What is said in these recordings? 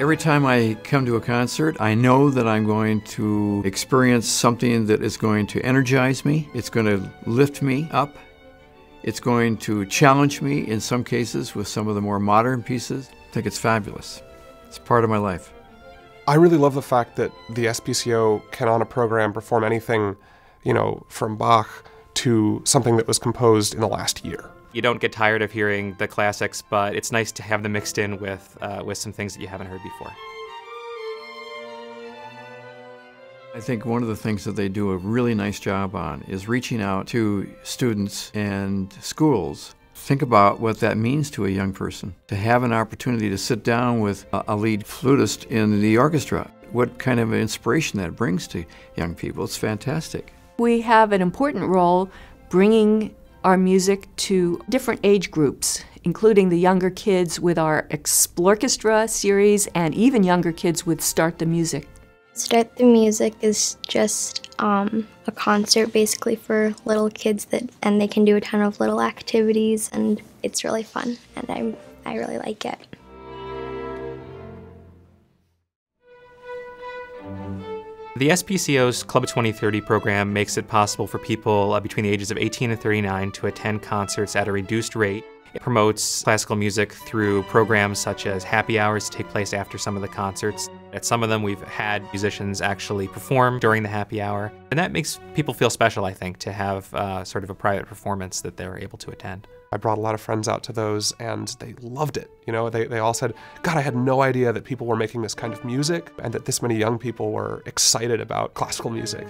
Every time I come to a concert, I know that I'm going to experience something that is going to energize me. It's going to lift me up. It's going to challenge me in some cases with some of the more modern pieces. I think it's fabulous. It's part of my life. I really love the fact that the SPCO can on a program perform anything, from Bach to something that was composed in the last year. You don't get tired of hearing the classics, but it's nice to have them mixed in with some things that you haven't heard before. I think one of the things that they do a really nice job on is reaching out to students and schools. Think about what that means to a young person, to have an opportunity to sit down with a lead flutist in the orchestra. What kind of inspiration that brings to young people. It's fantastic. We have an important role bringing our music to different age groups, including the younger kids with our Explorchestra series and even younger kids with Start the Music. Start the Music is just a concert basically for little kids and they can do a ton of little activities, and it's really fun, and I really like it. The SPCO's Club 2030 program makes it possible for people between the ages of 18 and 39 to attend concerts at a reduced rate. It promotes classical music through programs such as happy hours that take place after some of the concerts. At some of them, we've had musicians actually perform during the happy hour, and that makes people feel special, I think, to have sort of a private performance that they're able to attend. I brought a lot of friends out to those, and they loved it. They all said, God, I had no idea that people were making this kind of music, and that this many young people were excited about classical music.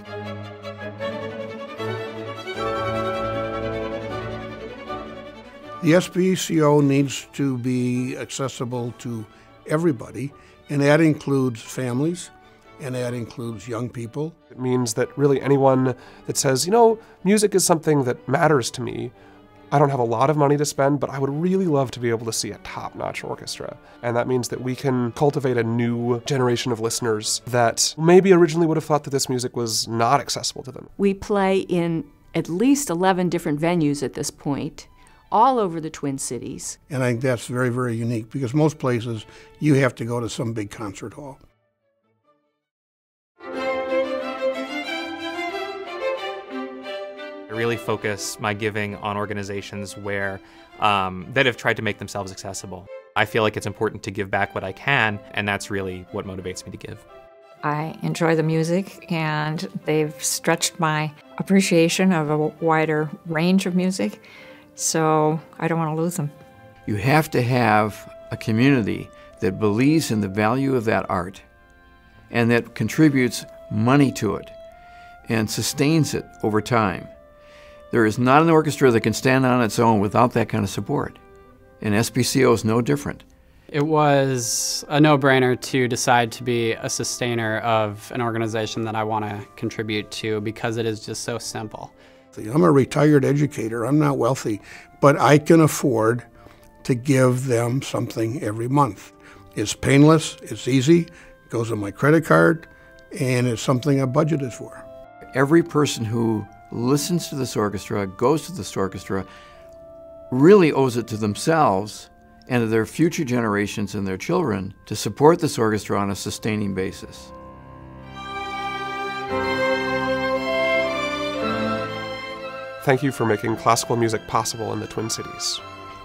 The SPCO needs to be accessible to everybody, and that includes families, and that includes young people. It means that really anyone that says, music is something that matters to me. I don't have a lot of money to spend, but I would really love to be able to see a top-notch orchestra. And that means that we can cultivate a new generation of listeners that maybe originally would have thought that this music was not accessible to them. We play in at least 11 different venues at this point, all over the Twin Cities. And I think that's very, very unique, because most places you have to go to some big concert hall. I really focus my giving on organizations that have tried to make themselves accessible. I feel like it's important to give back what I can, and that's really what motivates me to give. I enjoy the music, and they've stretched my appreciation of a wider range of music, so I don't want to lose them. You have to have a community that believes in the value of that art and that contributes money to it and sustains it over time. There is not an orchestra that can stand on its own without that kind of support, and SPCO is no different. It was a no-brainer to decide to be a sustainer of an organization that I want to contribute to, because it is just so simple. I'm a retired educator. I'm not wealthy, but I can afford to give them something every month. It's painless, it's easy, goes on my credit card, and it's something I budgeted for. Every person who listens to this orchestra, goes to this orchestra, really owes it to themselves and to their future generations and their children to support this orchestra on a sustaining basis. Thank you for making classical music possible in the Twin Cities.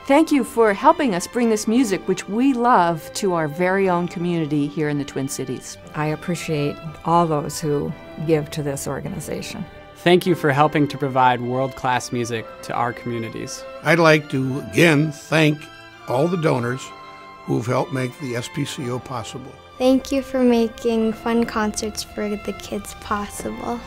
Thank you for helping us bring this music, which we love, to our very own community here in the Twin Cities. I appreciate all those who give to this organization. Thank you for helping to provide world-class music to our communities. I'd like to again thank all the donors who've helped make the SPCO possible. Thank you for making fun concerts for the kids possible.